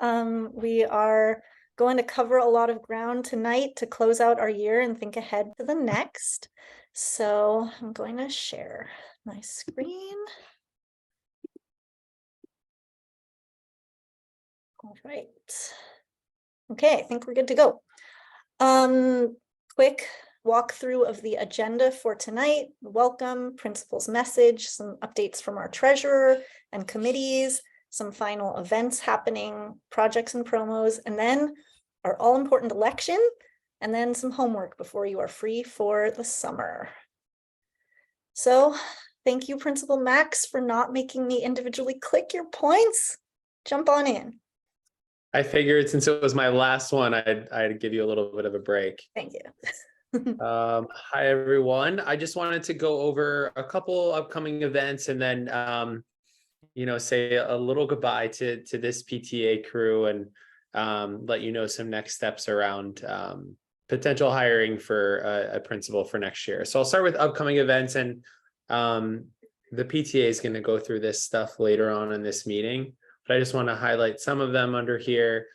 We are going to cover a lot of ground tonight to close out our year and think ahead to the next. So I'm going to share my screen. All right. Okay, I think we're good to go. Quick walkthrough of the agenda for tonight. Welcome, principal's message, some updates from our treasurer and committees, some final events happening, projects and promos, and then our all-important election, and then some homework before you are free for the summer. So thank you, Principal Max, for not making me individually click your points. Jump on in. I figured since it was my last one, I'd give you a little bit of a break. Thank you. Hi, everyone. I just wanted to go over a couple upcoming events and then, say a little goodbye to this PTA crew and let you know some next steps around potential hiring for a principal for next year. So I'll start with upcoming events, and the PTA is going to go through this stuff later on in this meeting. But I just want to highlight some of them under here.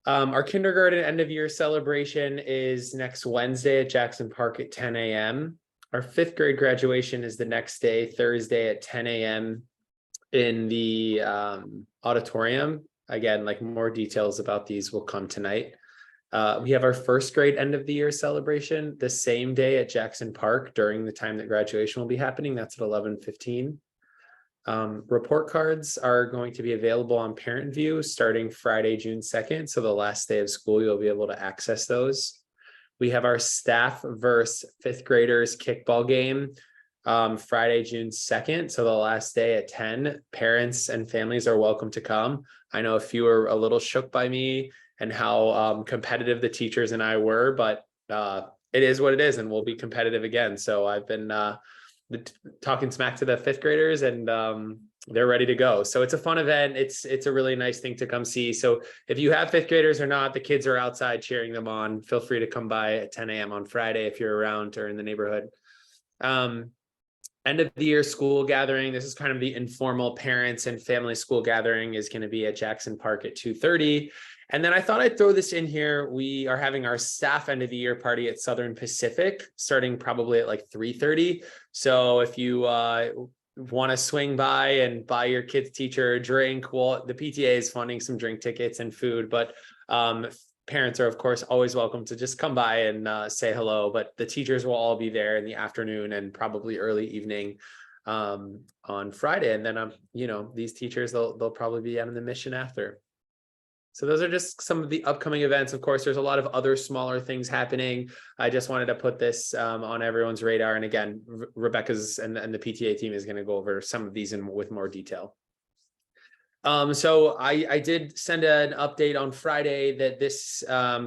Our kindergarten end of year celebration is next Wednesday at Jackson Park at 10 a.m. Our 5th grade graduation is the next day, Thursday at 10 a.m. in the auditorium. Again, like more details about these will come tonight. We have our 1st grade end of the year celebration the same day at Jackson Park during the time that graduation will be happening. That's at 11:15. Report cards are going to be available on Parent View starting Friday, June 2nd. So the last day of school, you'll be able to access those. We have our staff versus 5th graders kickball game Friday, June 2nd. So the last day at 10. Parents and families are welcome to come. I know a few are a little shook by me and how competitive the teachers and I were, but it is what it is, and we'll be competitive again. So I've been talking smack to the 5th graders, and they're ready to go. So it's a fun event. It's a really nice thing to come see. So if you have 5th graders or not, the kids are outside cheering them on. Feel free to come by at 10 a.m. on Friday if you're around or in the neighborhood. End of the year school gathering. This is kind of the informal parents and family school gathering, is going to be at Jackson Park at 2:30. And then I thought I'd throw this in here. We are having our staff end of the year party at Southern Pacific, starting probably at like 3:30. So if you want to swing by and buy your kid's teacher a drink, well, the PTA is funding some drink tickets and food, but parents are, of course, always welcome to just come by and say hello. But the teachers will all be there in the afternoon and probably early evening on Friday. And then, these teachers, they'll probably be out on the mission after. So those are just some of the upcoming events. Of course, there's a lot of other smaller things happening. I just wanted to put this on everyone's radar. And again, Rebecca's and the PTA team is going to go over some of these with more detail. So I did send an update on Friday that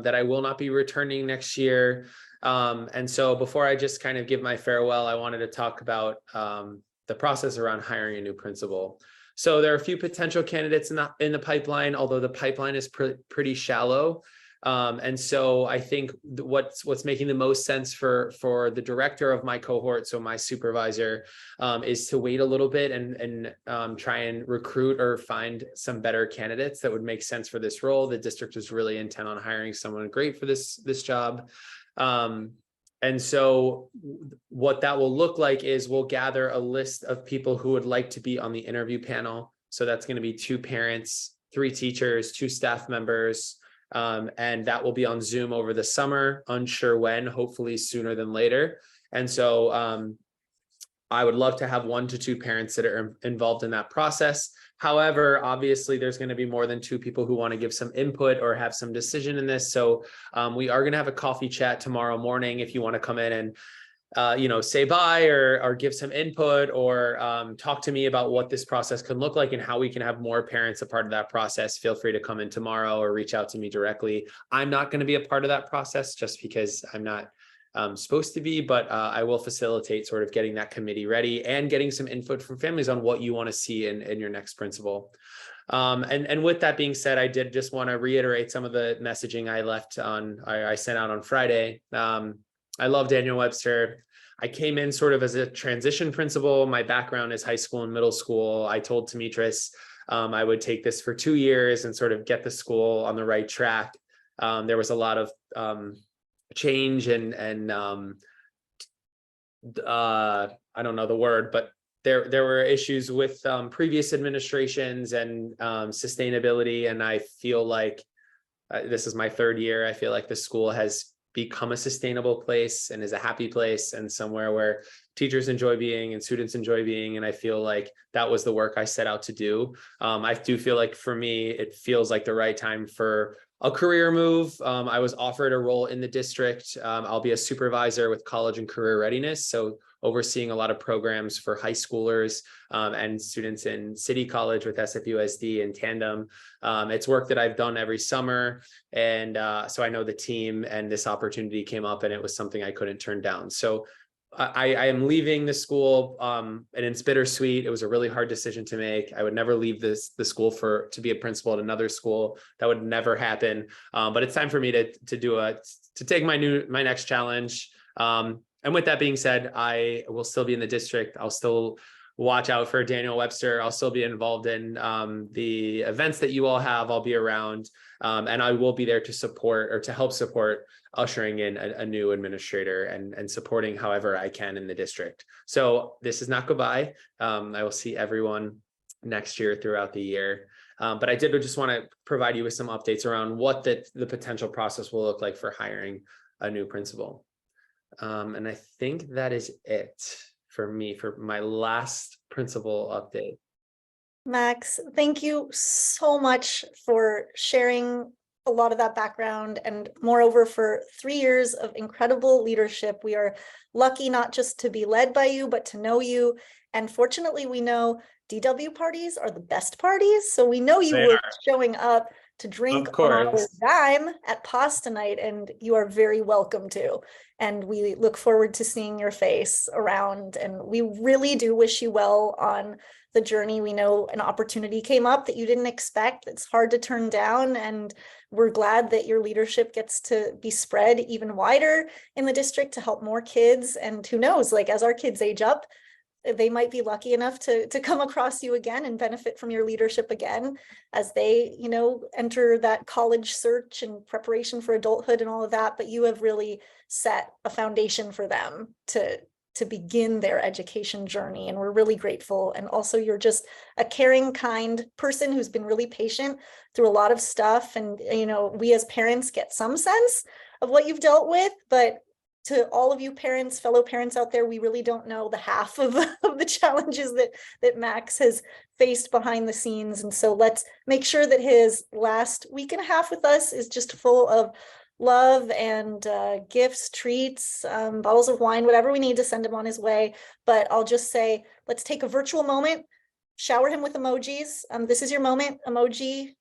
that I will not be returning next year. And so before I just kind of give my farewell, I wanted to talk about the process around hiring a new principal. So there are a few potential candidates in the pipeline, although the pipeline is pretty shallow. And so I think what's making the most sense for the director of my cohort, so my supervisor, is to wait a little bit and try and recruit or find some better candidates that would make sense for this role. The district is really intent on hiring someone great for this job. And so what that will look like is we'll gather a list of people who would like to be on the interview panel. So that's going to be 2 parents, 3 teachers, 2 staff members, and that will be on Zoom over the summer, unsure when, hopefully sooner than later. And so I would love to have 1 to 2 parents that are involved in that process. However, obviously, there's going to be more than 2 people who want to give some input or have some decision in this. So we are going to have a coffee chat tomorrow morning. If you want to come in and say bye or give some input or talk to me about what this process can look like and how we can have more parents a part of that process, feel free to come in tomorrow or reach out to me directly. I'm not going to be a part of that process just because I'm not supposed to be, but I will facilitate sort of getting that committee ready and getting some input from families on what you want to see in your next principal. And with that being said, I did just want to reiterate some of the messaging I sent out on Friday. I love Daniel Webster. I came in sort of as a transition principal. My background is high school and middle school. I told Demetris I would take this for 2 years and sort of get the school on the right track. There was a lot of change and I don't know the word, but there were issues with previous administrations and sustainability. And I feel like this is my 3rd year. I feel like the school has become a sustainable place and is a happy place and somewhere where teachers enjoy being and students enjoy being. And I feel like that was the work I set out to do. I do feel like for me, it feels like the right time for a career move. I was offered a role in the district. I'll be a supervisor with college and career readiness. So overseeing a lot of programs for high schoolers and students in City College with SFUSD and Tandem. It's work that I've done every summer. And so I know the team, and this opportunity came up and it was something I couldn't turn down. So I am leaving the school, and it's bittersweet. It was a really hard decision to make. I would never leave the school to be a principal at another school. That would never happen. But it's time for me to take my next challenge. And with that being said, I will still be in the district. I'll still watch out for Daniel Webster. I'll still be involved in the events that you all have. I'll be around, and I will be there to support or to help support ushering in a new administrator and supporting however I can in the district. So this is not goodbye. I will see everyone next year throughout the year. But I did just want to provide you with some updates around what the potential process will look like for hiring a new principal. And I think that is it for me for my last principal update. Max, thank you so much for sharing a lot of that background, and moreover for 3 years of incredible leadership. We are lucky not just to be led by you, but to know you. And fortunately, we know DW parties are the best parties. So we know you were showing up to drink on our dime at pasta night, and you are very welcome to. And we look forward to seeing your face around, and we really do wish you well on the journey. We know an opportunity came up that you didn't expect. It's hard to turn down, and we're glad that your leadership gets to be spread even wider in the district to help more kids. And who knows, like as our kids age up, they might be lucky enough to come across you again and benefit from your leadership again as they, enter that college search and preparation for adulthood and all of that. But you have really set a foundation for them to begin their education journey. And we're really grateful. And also you're just a caring, kind person who's been really patient through a lot of stuff. And, we as parents get some sense of what you've dealt with, but to all of you parents, fellow parents out there, we really don't know the half of the challenges that Max has faced behind the scenes. And so let's make sure that his last week and a half with us is just full of love and gifts, treats, bottles of wine, whatever we need to send him on his way. But I'll just say, let's take a virtual moment, shower him with emojis. This is your moment, emoji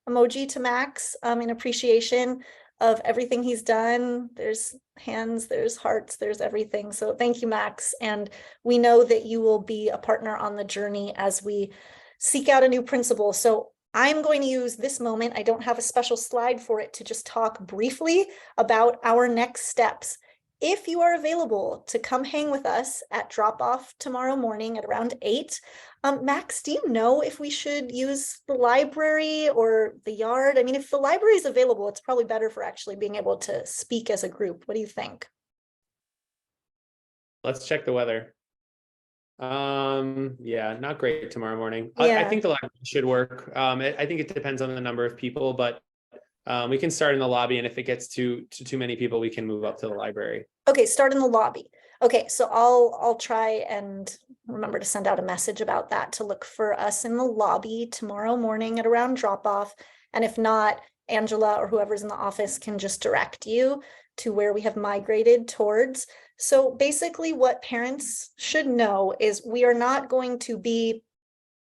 to Max in appreciation of everything he's done. There's hands, there's hearts, there's everything. So thank you, Max. And we know that you will be a partner on the journey as we seek out a new principal. So I'm going to use this moment, I don't have a special slide for it, to just talk briefly about our next steps. If you are available to come hang with us at drop-off tomorrow morning at around 8, Max, do you know if we should use the library or the yard? I mean, if the library is available, it's probably better for actually being able to speak as a group. What do you think? Let's check the weather. Yeah, not great tomorrow morning. Yeah. I think the library should work. I think it depends on the number of people, but we can start in the lobby, and if it gets too many people, we can move up to the library. Okay, start in the lobby. Okay, so I'll try and remember to send out a message about that, to look for us in the lobby tomorrow morning at around drop off. And if not, Angela or whoever's in the office can just direct you to where we have migrated towards. So basically what parents should know is we are not going to be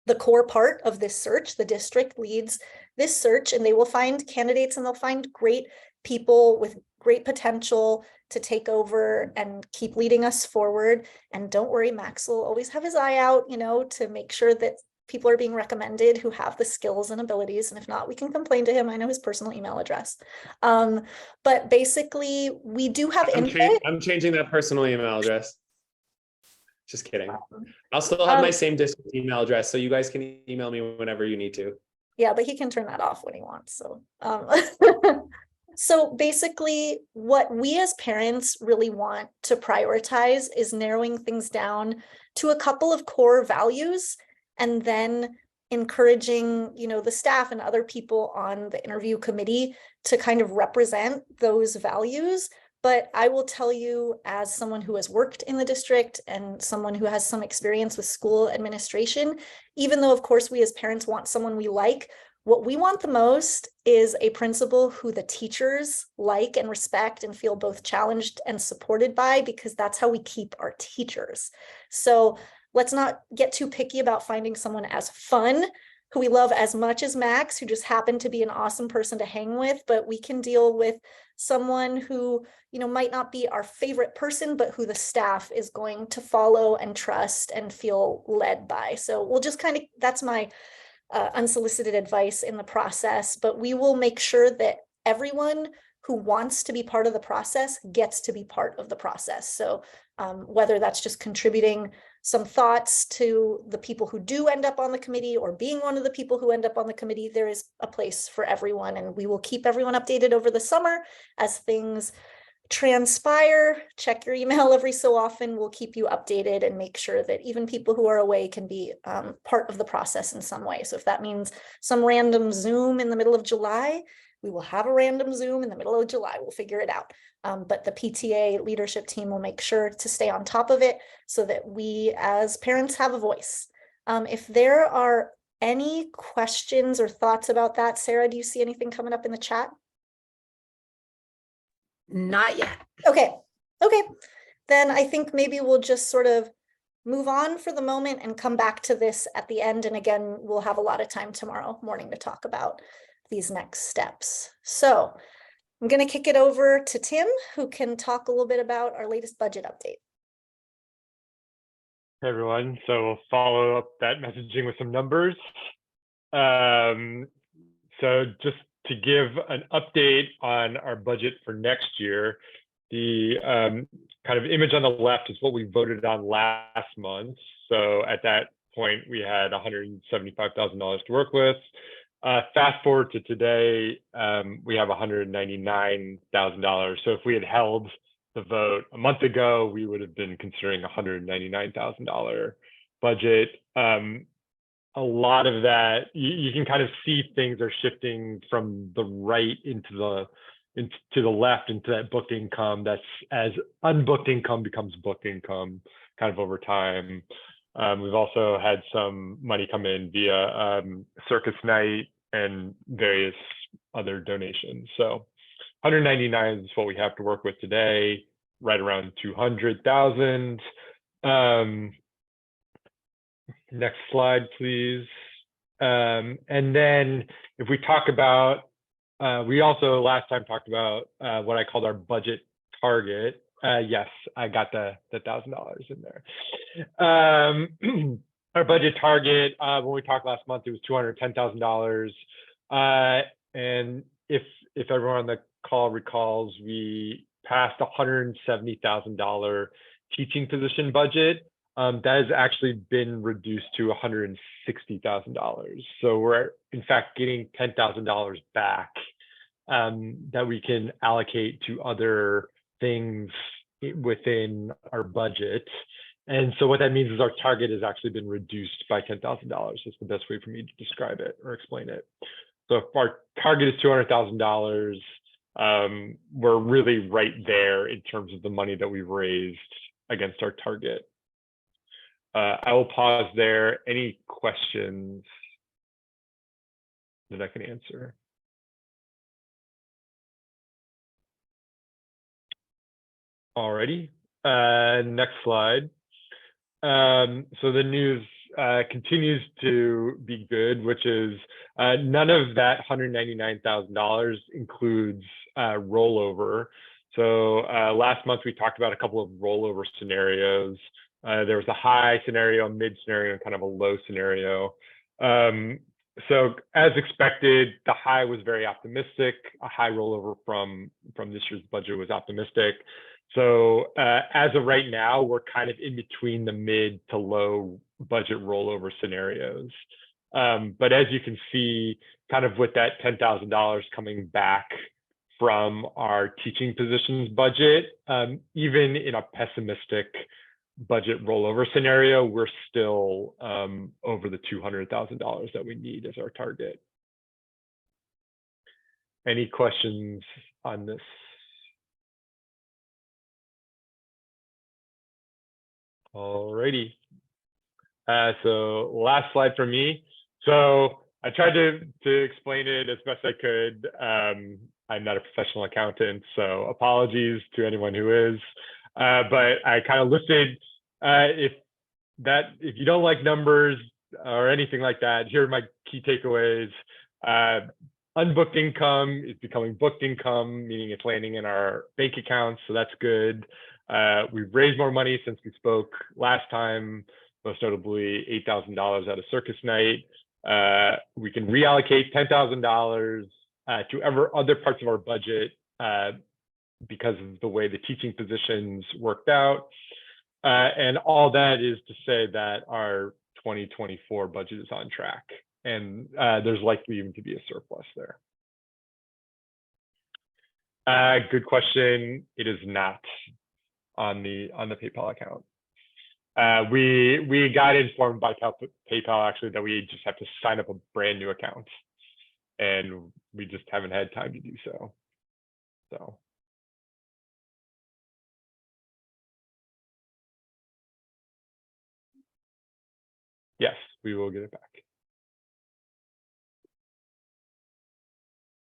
the core part of this search. The district leads this search, and they will find candidates, and they'll find great people with great potential to take over and keep leading us forward. And don't worry, Max will always have his eye out, to make sure that people are being recommended who have the skills and abilities. And if not, we can complain to him. I know his personal email address. But basically, we do have input. I'm changing that personal email address. Just kidding. I'll still have my Um, same district email address, so you guys can email me whenever you need to. Yeah, but he can turn that off when he wants, so. So basically, what we as parents really want to prioritize is narrowing things down to a couple of core values, and then encouraging, the staff and other people on the interview committee to kind of represent those values. But I will tell you, as someone who has worked in the district and someone who has some experience with school administration, even though, of course, we as parents want someone we like, what we want the most is a principal who the teachers like and respect and feel both challenged and supported by, because that's how we keep our teachers. So let's not get too picky about finding someone as fun, who we love as much as Max, who just happened to be an awesome person to hang with, but we can deal with someone who, might not be our favorite person, but who the staff is going to follow and trust and feel led by. So we'll just that's my unsolicited advice in the process, but we will make sure that everyone who wants to be part of the process gets to be part of the process. So whether that's just contributing some thoughts to the people who do end up on the committee, or being one of the people who end up on the committee, there is a place for everyone, and we will keep everyone updated over the summer as things transpire. Check your email every so often. We'll keep you updated and make sure that even people who are away can be part of the process in some way. So if that means some random Zoom in the middle of July, we will have a random Zoom in the middle of July. We'll figure it out. But the PTA leadership team will make sure to stay on top of it so that we as parents have a voice. If there are any questions or thoughts about that, Sarah, do you see anything coming up in the chat? Not yet. Okay. Then I think maybe we'll just sort of move on for the moment and come back to this at the end. And again, we'll have a lot of time tomorrow morning to talk about these next steps. So I'm going to kick it over to Tim, who can talk a little bit about our latest budget update. Hey everyone, so we'll follow up that messaging with some numbers. So just to give an update on our budget for next year, the kind of image on the left is what we voted on last month. So at that point, we had $175,000 to work with. Fast forward to today, we have $199,000. So if we had held the vote a month ago, we would have been considering $199,000 budget. A lot of that, you can kind of see things are shifting from the right into the left, into that booked income. That's as unbooked income becomes booked income kind of over time. We've also had some money come in via circus night and various other donations. So 199 is what we have to work with today, right around 200,000. Next slide, please. And then if we talk about, we also last time talked about what I called our budget target. Yes, I got the $1,000 in there. Our budget target, when we talked last month, it was $210,000. And if everyone on the call recalls, we passed $170,000 teaching position budget. That has actually been reduced to $160,000. So we're in fact getting $10,000 back that we can allocate to other things within our budget. And so what that means is our target has actually been reduced by $10,000. That's the best way for me to describe it or explain it. So if our target is $200,000, we're really right there in terms of the money that we've raised against our target. I will pause there. Any questions that I can answer? Alrighty, next slide. So the news continues to be good, which is none of that $199,000 includes rollover. So last month we talked about a couple of rollover scenarios. There was a high scenario, a mid scenario, and kind of a low scenario. So as expected, the high was very optimistic. A high rollover from this year's budget was optimistic. So as of right now, we're kind of in between the mid to low budget rollover scenarios. But as you can see, kind of with that $10,000 coming back from our teaching positions budget, even in a pessimistic budget rollover scenario, we're still over the $200,000 that we need as our target. Any questions on this? Alrighty. So last slide for me. So I tried to explain it as best I could. I'm not a professional accountant, so apologies to anyone who is. But I kind of listed if you don't like numbers or anything like that, here are my key takeaways. Unbooked income is becoming booked income, meaning it's landing in our bank accounts, so that's good. We've raised more money since we spoke last time, most notably $8,000 at a circus night. We can reallocate $10,000 to other parts of our budget because of the way the teaching positions worked out. And all that is to say that our 2024 budget is on track, and there's likely even to be a surplus there. Good question. It is not on the PayPal account. We got informed by PayPal actually that we just have to sign up a brand new account, and we just haven't had time to do so. So. Yes, we will get it back.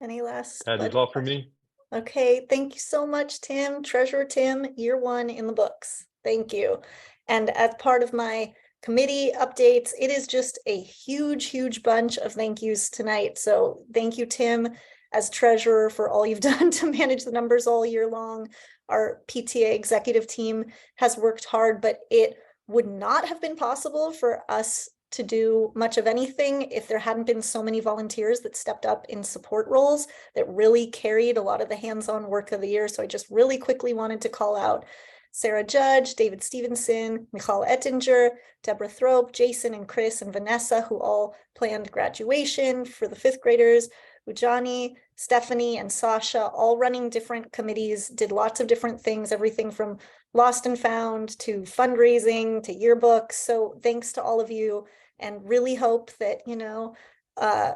Any last? That is all for me. Okay, thank you so much, Tim. Treasurer Tim, year 1 in the books. Thank you. And as part of my committee updates, it is just a huge, huge bunch of thank yous tonight. So thank you, Tim, as treasurer, for all you've done to manage the numbers all year long. Our PTA executive team has worked hard, but it would not have been possible for us to do much of anything if there hadn't been so many volunteers that stepped up in support roles that really carried a lot of the hands-on work of the year. So I just really quickly wanted to call out Sarah Judge, David Stevenson, Michal Ettinger, Deborah Thrope, Jason and Chris and Vanessa, who all planned graduation for the 5th graders, Ujani, Stephanie and Sasha, all running different committees, did lots of different things, everything from lost and found to fundraising to yearbooks. So thanks to all of you, and really hope that, you know,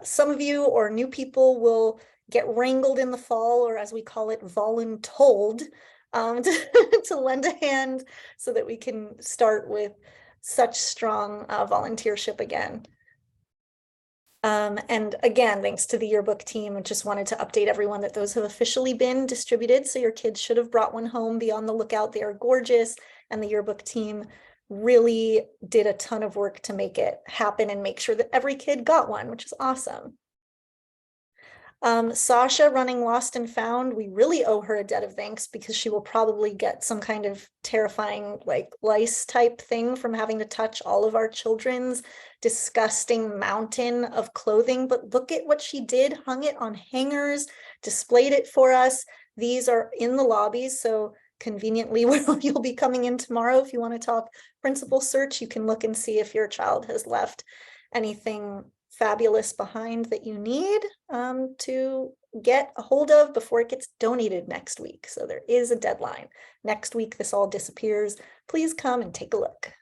some of you or new people will get wrangled in the fall, or as we call it, voluntold, to lend a hand so that we can start with such strong volunteership again. And again, thanks to the yearbook team, I just wanted to update everyone that those have officially been distributed. So your kids should have brought one home. Be on the lookout. They are gorgeous. And the yearbook team really did a ton of work to make it happen and make sure that every kid got one, which is awesome. Sasha running Lost and Found, we really owe her a debt of thanks because she will probably get some kind of terrifying like lice type thing from having to touch all of our children's disgusting mountain of clothing. But look at what she did, hung it on hangers, displayed it for us. These are in the lobbies, so conveniently you'll be coming in tomorrow. If you want to talk principal search, you can look and see if your child has left anything fabulous behind that you need to get a hold of before it gets donated next week. So there is a deadline. Next week, this all disappears. Please come and take a look.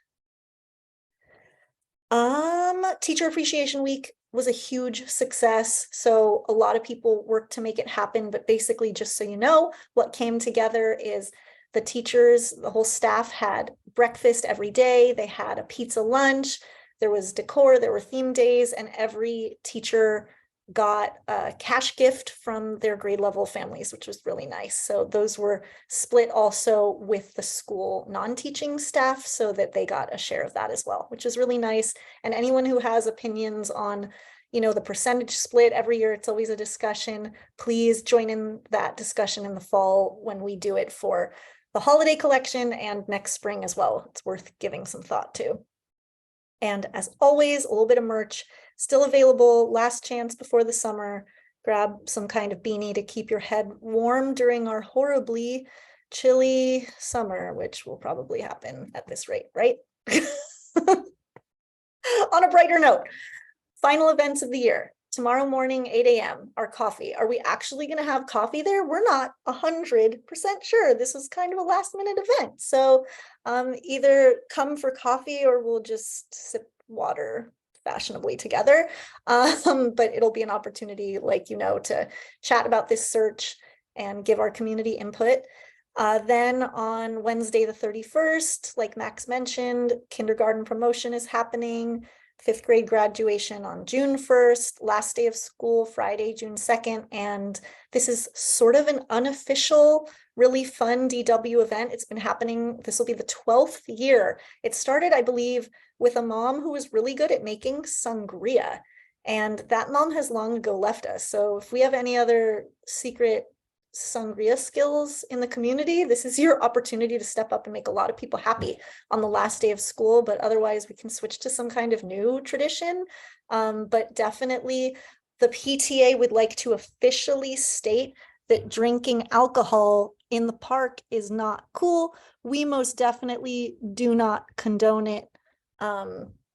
Teacher Appreciation Week was a huge success. So a lot of people worked to make it happen, but basically, just so you know, what came together is the teachers, the whole staff had breakfast every day. They had a pizza lunch. There was decor, there were theme days, and every teacher got a cash gift from their grade level families, which was really nice. So those were split also with the school non-teaching staff so that they got a share of that as well, which is really nice. And anyone who has opinions on, you know, the percentage split every year, it's always a discussion. Please join in that discussion in the fall when we do it for the holiday collection and next spring as well. It's worth giving some thought to. And as always, a little bit of merch still available, last chance before the summer. Grab some kind of beanie to keep your head warm during our horribly chilly summer, which will probably happen at this rate, right? On a brighter note, final events of the year. Tomorrow morning, 8 a.m., our coffee. Are we actually going to have coffee there? We're not 100% sure. This was kind of a last minute event. So either come for coffee or we'll just sip water fashionably together. But it'll be an opportunity, like, to chat about this search and give our community input. Then on Wednesday, the 31st, like Max mentioned, kindergarten promotion is happening. 5th grade graduation on June 1st, last day of school, Friday, June 2nd. And this is sort of an unofficial, really fun DW event. It's been happening, this will be the 12th year. It started, I believe, with a mom who was really good at making sangria. And that mom has long ago left us. So if we have any other secret sangria skills in the community, this is your opportunity to step up and make a lot of people happy on the last day of school. But otherwise we can switch to some kind of new tradition. But definitely the PTA would like to officially state that drinking alcohol in the park is not cool. We most definitely do not condone it.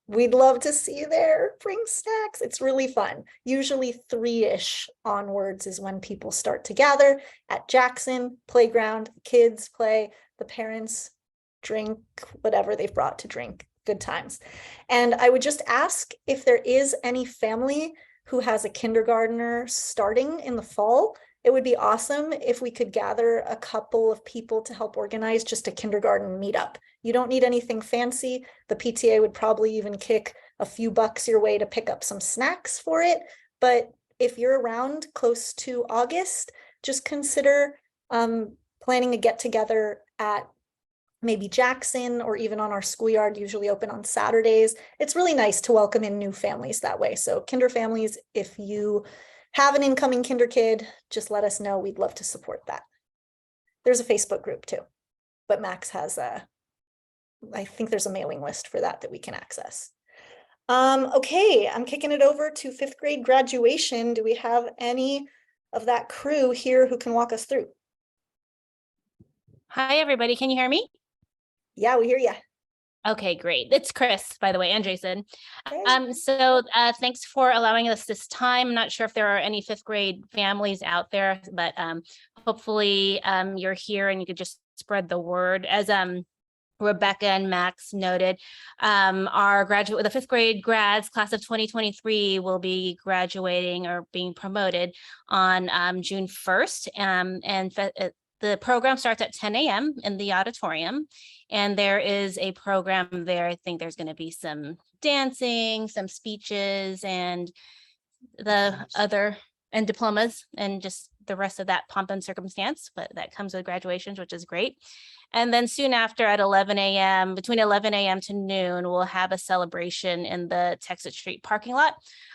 We'd love to see you there. Bring snacks. It's really fun. Usually 3-ish onwards is when people start to gather at Jackson playground. Kids play, the parents drink whatever they've brought to drink. Good times. And I would just ask if there is any family who has a kindergartner starting in the fall. It would be awesome if we could gather a couple of people to help organize just a kindergarten meetup. You don't need anything fancy. The PTA would probably even kick a few bucks your way to pick up some snacks for it. But if you're around close to August, just consider planning a get together at maybe Jackson or even on our schoolyard, usually open on Saturdays. It's really nice to welcome in new families that way. So kinder families, if you have an incoming kinder kid, just let us know. We'd love to support that. There's a Facebook group too, but Max has I think there's a mailing list for that we can access. Okay, I'm kicking it over to 5th grade graduation. Do we have any of that crew here who can walk us through? Hi, everybody. Can you hear me? Yeah, we hear you. Okay, great. It's Chris, by the way, and Jason. Hey. So thanks for allowing us this time. I'm not sure if there are any 5th grade families out there, but hopefully you're here and you could just spread the word. As Rebecca and Max noted, the 5th grade grads, class of 2023, will be graduating or being promoted on June 1st. And the program starts at 10 a.m. in the auditorium, and there is a program there. I think there's going to be some dancing, some speeches, and diplomas, and just the rest of that pomp and circumstance, but that comes with graduations, which is great. And then soon after at 11 a.m., between 11 a.m. to noon, we'll have a celebration in the Texas Street parking lot.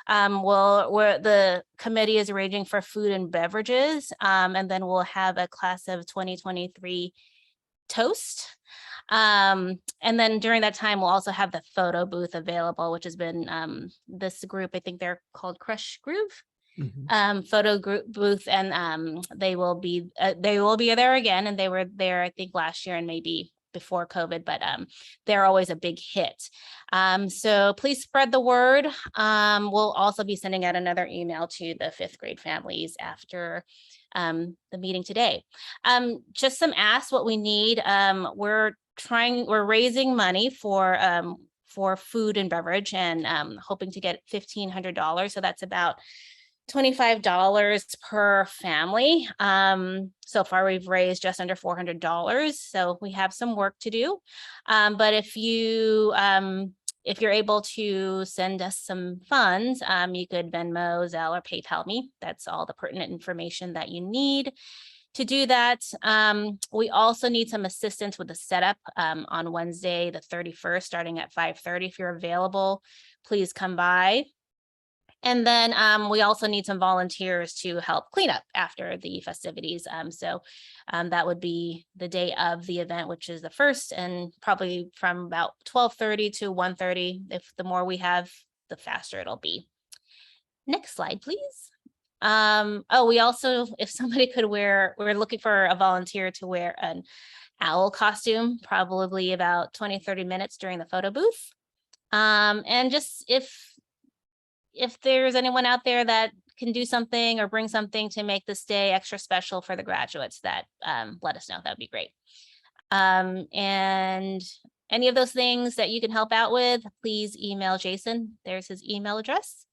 Where the committee is arranging for food and beverages, and then we'll have a class of 2023 toast. And then during that time, we'll also have the photo booth available, which has been this group, I think they're called Crush Groove. Photo group booth, and they will be there again, and they were there I think last year and maybe before COVID, but they're always a big hit. So please spread the word. We'll also be sending out another email to the 5th grade families after the meeting today. Just some asks what we need. We're raising money for food and beverage, and hoping to get $1,500. So that's about $25 per family. So far we've raised just under $400, so we have some work to do. But if you're able to send us some funds, you could Venmo, Zelle, or PayPal me. That's all the pertinent information that you need to do that. We also need some assistance with the setup on Wednesday, the 31st, starting at 5:30. If you're available, please come by. And then we also need some volunteers to help clean up after the festivities. So that would be the day of the event, which is the 1st, and probably from about 12:30 to 1:30. If the more we have, the faster it'll be. Next slide, please. Oh, we also, if somebody could wear, we're looking for a volunteer to wear an owl costume, probably about 20-30 minutes during the photo booth. And just if there's anyone out there that can do something or bring something to make this day extra special for the graduates, that let us know. That'd be great. And any of those things that you can help out with, please email Jason. There's his email address.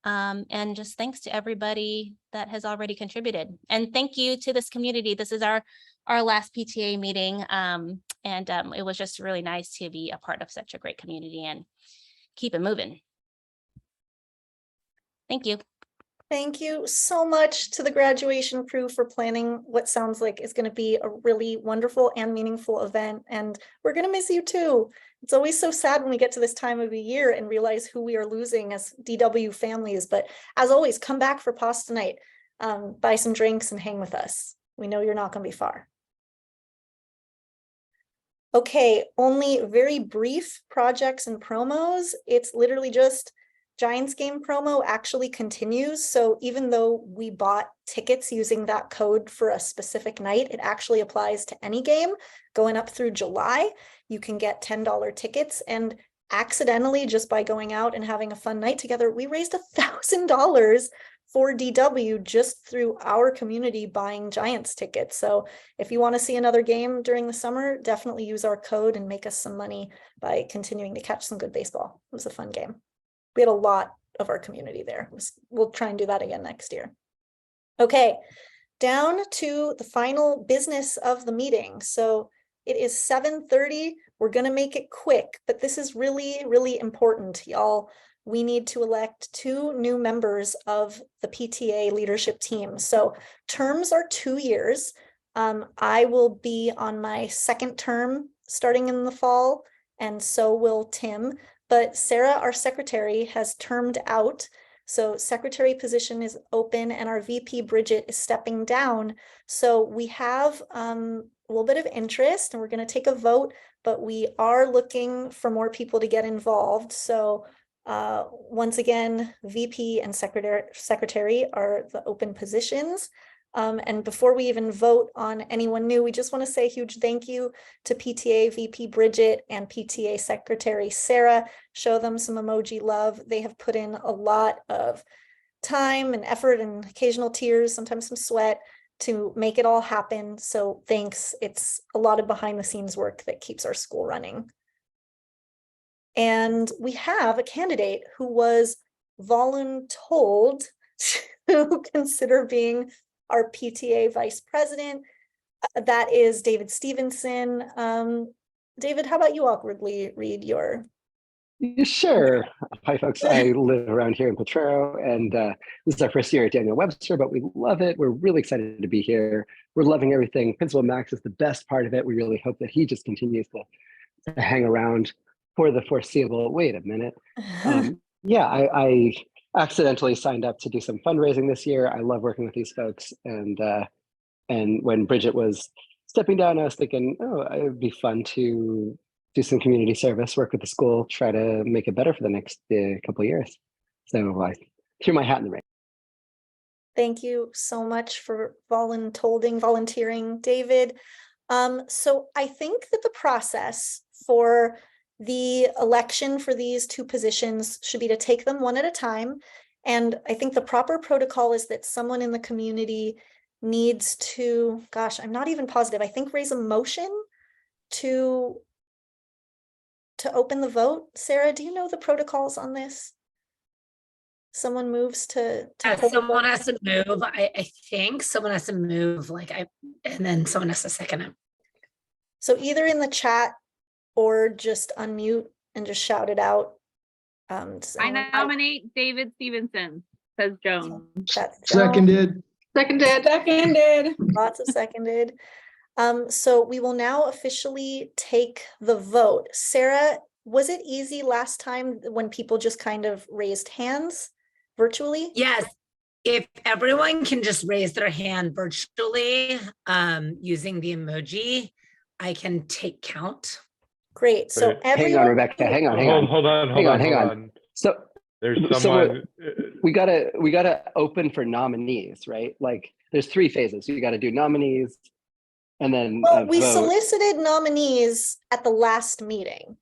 And just thanks to everybody that has already contributed. And thank you to this community. This is our last PTA meeting. And it was just really nice to be a part of such a great community and keep it moving. Thank you. Thank you so much to the graduation crew for planning what sounds like is going to be a really wonderful and meaningful event. And we're going to miss you too. It's always so sad when we get to this time of the year and realize who we are losing as DW families. But as always, come back for pasta night, buy some drinks and hang with us. We know you're not going to be far. Okay, only very brief projects and promos. It's literally just Giants game promo actually continues. So even though we bought tickets using that code for a specific night, it actually applies to any game going up through July. You can get $10 tickets, and accidentally, just by going out and having a fun night together, we raised $1,000 for DW just through our community buying Giants tickets. So if you want to see another game during the summer, definitely use our code and make us some money by continuing to catch some good baseball. It was a fun game. We had a lot of our community there. We'll try and do that again next year. Okay, down to the final business of the meeting. So it is 7:30. We're going to make it quick, but this is really, really important, y'all. We need to elect 2 new members of the PTA leadership team. So terms are 2 years. I will be on my 2nd term starting in the fall, and so will Tim. But Sarah, our secretary, has termed out. So secretary position is open and our VP Bridget is stepping down. So we have a little bit of interest and we're going to take a vote, but we are looking for more people to get involved. So once again, VP and secretary are the open positions. And before we even vote on anyone new, we just want to say a huge thank you to PTA VP Bridget and PTA Secretary Sarah. Show them some emoji love. They have put in a lot of time and effort and occasional tears, sometimes some sweat, to make it all happen. So thanks. It's a lot of behind the scenes work that keeps our school running. And we have a candidate who was voluntold to consider being our PTA vice president. That is David Stevenson. David, how about you awkwardly read your... Sure. Hi, folks. I live around here in Potrero, and this is our first year at Daniel Webster, but we love it. We're really excited to be here. We're loving everything. Principal Max is the best part of it. We really hope that he just continues to hang around for the foreseeable. Wait a minute. Yeah, I accidentally signed up to do some fundraising this year. I love working with these folks, and when Bridget was stepping down, I was thinking, oh, it would be fun to do some community service, work with the school, try to make it better for the next couple of years. So I threw my hat in the ring. Thank you so much for volunteering, David. So I think that the process for the election for these 2 positions should be to take them one at a time. And I think the proper protocol is that someone in the community needs to, gosh, I'm not even positive, I think raise a motion to open the vote. Sarah, do you know the protocols on this? Someone moves to someone has to move. I think someone has to move, and then someone has to second it. So either in the chat or just unmute and just shout it out. I nominate David Stevenson, says Joan. That's Seconded. Seconded. Lots of seconded. So we will now officially take the vote. Sarah, was it easy last time when people just kind of raised hands virtually? Yes. If everyone can just raise their hand virtually using the emoji, I can take count. Great. So hang on, Rebecca. Hang on. Hold on. So there's someone. we gotta open for nominees, right? Like there's 3 phases. You got to do nominees and then Well, we vote. solicited nominees at the last meeting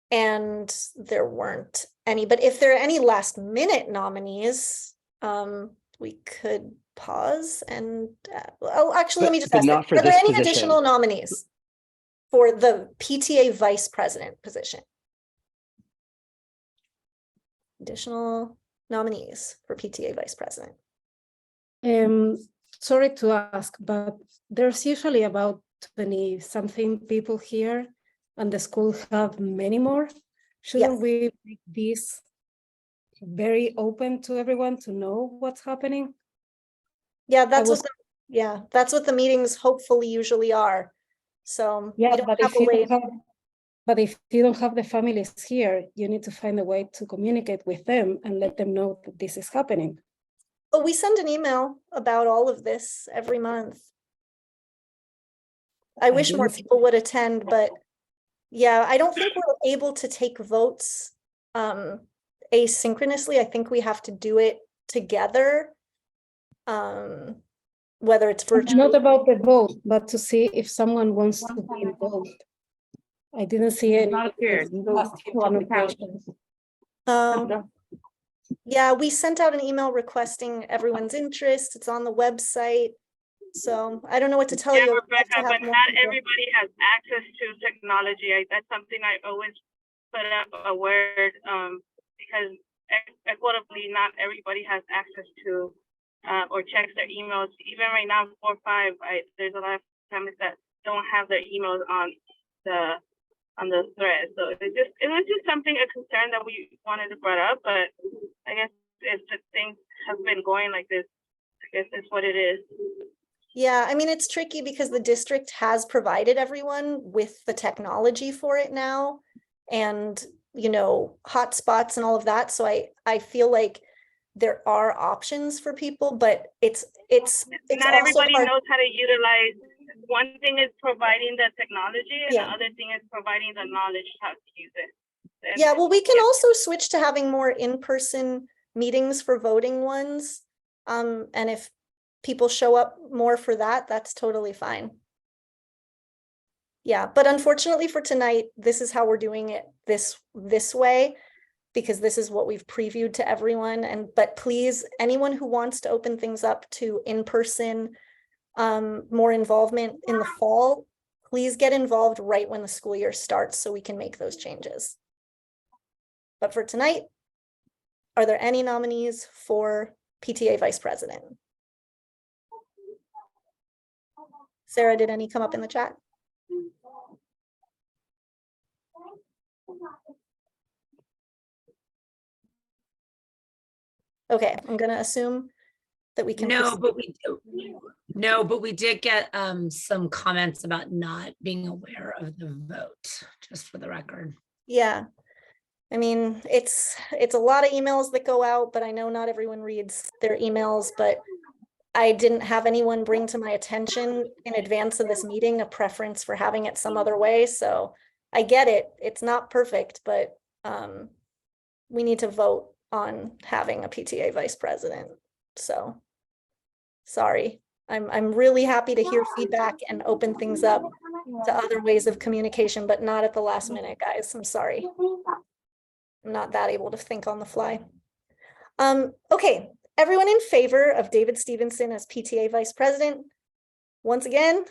and there weren't any, but if there are any last minute nominees, we could pause and, oh, actually, let me just But ask, not for are there this any position. additional nominees for the PTA vice president position? Additional nominees for PTA vice president. Sorry to ask, but there's usually about 20 something people here and the school have many more. Shouldn't we make this very open to everyone to know what's happening? Yeah, that's that's what the meetings hopefully usually are. So yeah, we don't have a way. But if you don't have the families here, you need to find a way to communicate with them and let them know that this is happening. Oh, we send an email about all of this every month. I wish more people would attend, but yeah, I don't think we're able to take votes asynchronously. I think we have to do it together. Whether it's virtual. Not about the vote, but to see if someone wants to be involved. I didn't see any. Yeah, we sent out an email requesting everyone's interest. It's on the website. So I don't know what to tell you. Rebecca, but not everybody has access to technology. That's something I always put up a word because equitably, not everybody has access to or checks their emails. Even right now, 4 or 5, there's a lot of families that don't have their emails on the thread. So it was just something, a concern that we wanted to bring up. But I guess if the things have been going like this, I guess it's what it is. Yeah, I mean, it's tricky because the district has provided everyone with the technology for it now and, you know, hotspots and all of that. So I feel like there are options for people, but it's not everybody knows how to utilize. One thing is providing the technology and the other thing is providing the knowledge how to use it. Yeah, well, we can also switch to having more in-person meetings for voting ones. And if people show up more for that, that's totally fine. Yeah, but unfortunately for tonight, this is how we're doing it this way, because this is what we've previewed to everyone. But please, anyone who wants to open things up to in-person, more involvement in the fall, please get involved right when the school year starts so we can make those changes. But for tonight, are there any nominees for PTA vice president? Sarah, did any come up in the chat? Okay, I'm going to assume that we can. No, but we did get some comments about not being aware of the vote, just for the record. Yeah. I mean, it's a lot of emails that go out, but I know not everyone reads their emails, but I didn't have anyone bring to my attention in advance of this meeting a preference for having it some other way. So I get it. It's not perfect, but we need to vote on having a PTA vice president. So sorry. I'm really happy to hear feedback and open things up to other ways of communication, but not at the last minute, guys. I'm sorry. I'm not that able to think on the fly. Okay, everyone in favor of David Stevenson as PTA vice president, once again,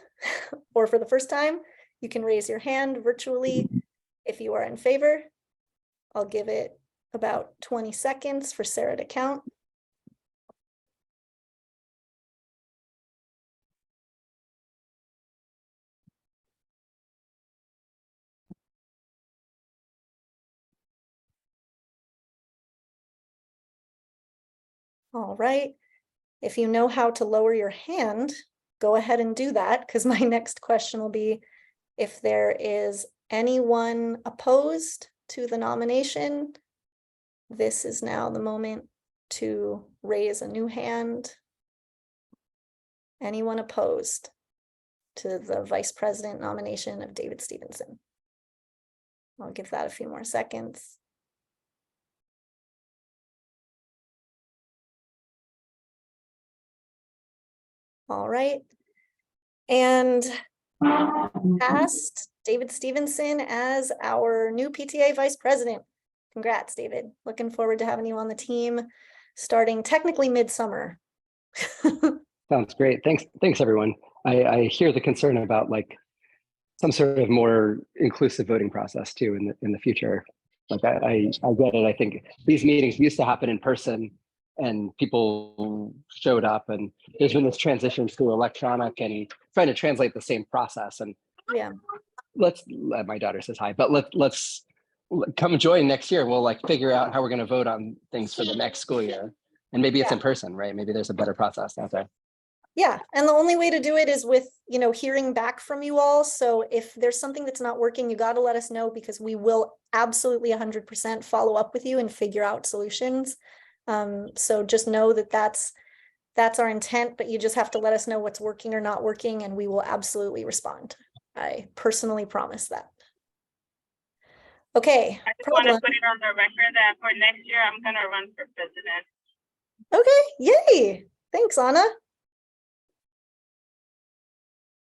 or for the first time, you can raise your hand virtually if you are in favor. I'll give it about 20 seconds for Sarah to count. All right. If you know how to lower your hand, go ahead and do that, because my next question will be if there is anyone opposed to the nomination. This is now the moment to raise a new hand. Anyone opposed to the vice president nomination of David Stevenson? I'll give that a few more seconds. All right. And passed David Stevenson as our new PTA Vice President. Congrats, David. Looking forward to having you on the team starting technically midsummer. Sounds great. Thanks everyone. I hear the concern about like some sort of more inclusive voting process too in the future. Like I get it. I think these meetings used to happen in person and people showed up, and there's been this transition to electronic and trying to translate the same process. And yeah, my daughter says hi, but let's come join next year. We'll like figure out how we're going to vote on things for the next school year. And maybe it's in person, right? Maybe there's a better process out there. Yeah, and the only way to do it is with, hearing back from you all. So if there's something that's not working, you got to let us know, because we will absolutely 100% follow up with you and figure out solutions. So just know that that's our intent, but you just have to let us know what's working or not working, and we will absolutely respond. I personally promise that. Okay. I just want to put it on the record that for next year, I'm going to run for president. Okay, yay. Thanks, Anna.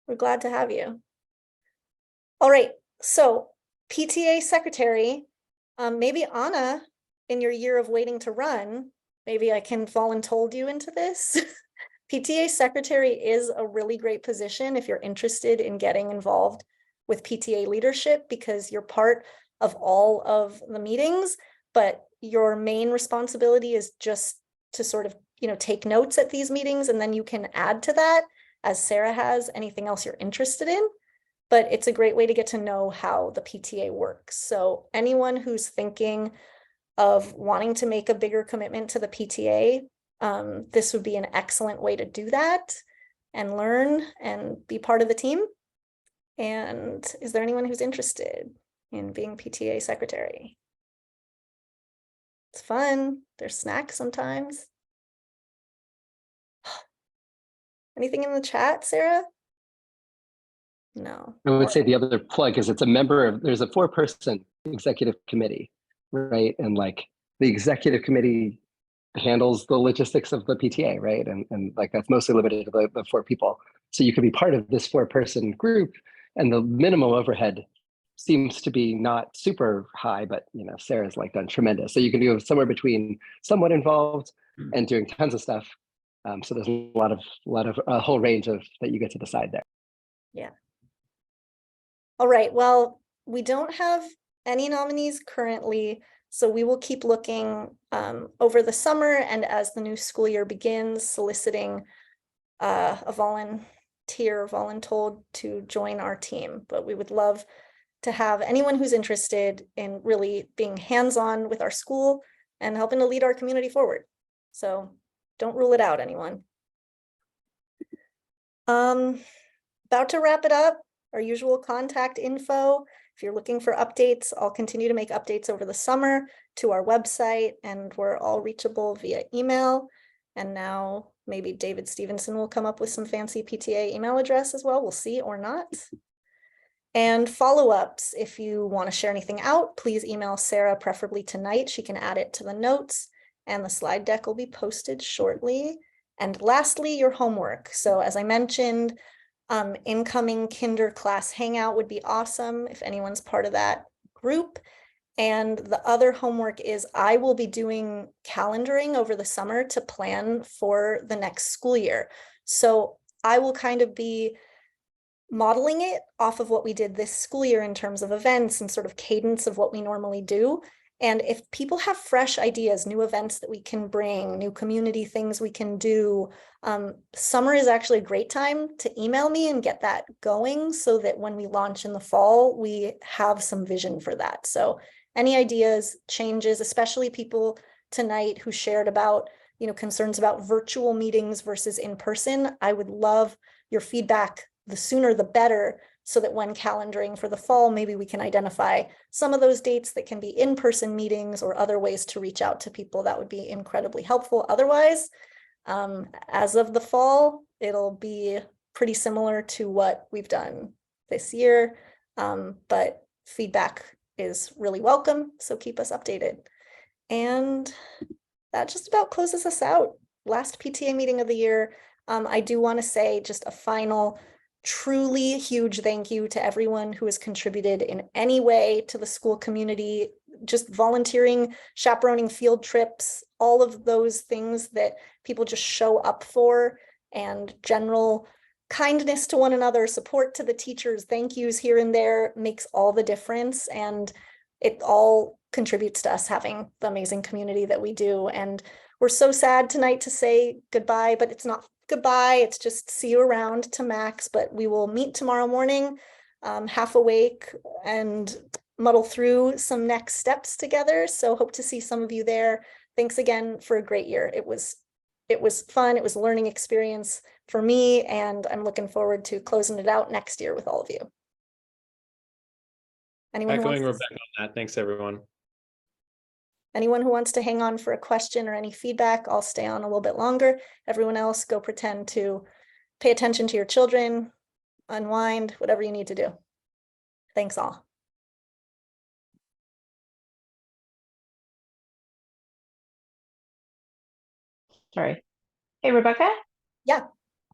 We're glad to have you. All right, so PTA secretary, maybe Anna, in your year of waiting to run, maybe I can voluntold you into this. PTA secretary is a really great position if you're interested in getting involved with PTA leadership, because you're part of all of the meetings, but your main responsibility is just to sort of, take notes at these meetings, and then you can add to that, as Sarah has, anything else you're interested in. But it's a great way to get to know how the PTA works. So anyone who's thinking of wanting to make a bigger commitment to the PTA, this would be an excellent way to do that and learn and be part of the team. And is there anyone who's interested in being PTA secretary? It's fun. There's snacks sometimes. Anything in the chat, Sarah? No. I would say the other plug is there's a 4-person executive committee, right? And like the executive committee handles the logistics of the PTA, right? And like that's mostly limited to the 4 people. So you could be part of this 4-person group, and the minimum overhead seems to be not super high, but Sarah's like done tremendous. So you can do somewhere between somewhat involved and doing tons of stuff. So there's a whole range of that you get to decide there. Yeah. All right. Well, we don't have any nominees currently, so we will keep looking over the summer and as the new school year begins, soliciting a voluntold to join our team. But we would love to have anyone who's interested in really being hands-on with our school and helping to lead our community forward. So don't rule it out, anyone. About to wrap it up. Our usual contact info. If you're looking for updates, I'll continue to make updates over the summer to our website, and we're all reachable via email. And now maybe David Stevenson will come up with some fancy PTA email address as well. We'll see, or not. And follow-ups, if you want to share anything out, please email Sarah, preferably tonight. She can add it to the notes, and the slide deck will be posted shortly. And lastly, your homework. So as I mentioned, incoming kinder class hangout would be awesome if anyone's part of that group. And the other homework is I will be doing calendaring over the summer to plan for the next school year. So I will kind of be modeling it off of what we did this school year in terms of events and sort of cadence of what we normally do. And if people have fresh ideas, new events that we can bring, new community things we can do, summer is actually a great time to email me and get that going so that when we launch in the fall, we have some vision for that. So any ideas, changes, especially people tonight who shared about, concerns about virtual meetings versus in person, I would love your feedback. The sooner the better, so that when calendaring for the fall, maybe we can identify some of those dates that can be in-person meetings or other ways to reach out to people. That would be incredibly helpful. Otherwise, as of the fall, it'll be pretty similar to what we've done this year, but feedback is really welcome, so keep us updated. And that just about closes us out. Last PTA meeting of the year. I do want to say just a final, truly huge thank you to everyone who has contributed in any way to the school community, just volunteering, chaperoning field trips, all of those things that people just show up for, and general kindness to one another, support to the teachers, thank yous here and there makes all the difference. And it all contributes to us having the amazing community that we do. And we're so sad tonight to say goodbye, but it's not goodbye. It's just see you around to Max, but we will meet tomorrow morning, half awake, and muddle through some next steps together. So hope to see some of you there. Thanks again for a great year. It was fun. It was a learning experience for me, and I'm looking forward to closing it out next year with all of you. Anyone who Echoing wants Rebecca on that. Thanks, everyone. Anyone who wants to hang on for a question or any feedback, I'll stay on a little bit longer. Everyone else, go pretend to pay attention to your children, unwind, whatever you need to do. Thanks all. Sorry. Hey, Rebecca? Yeah.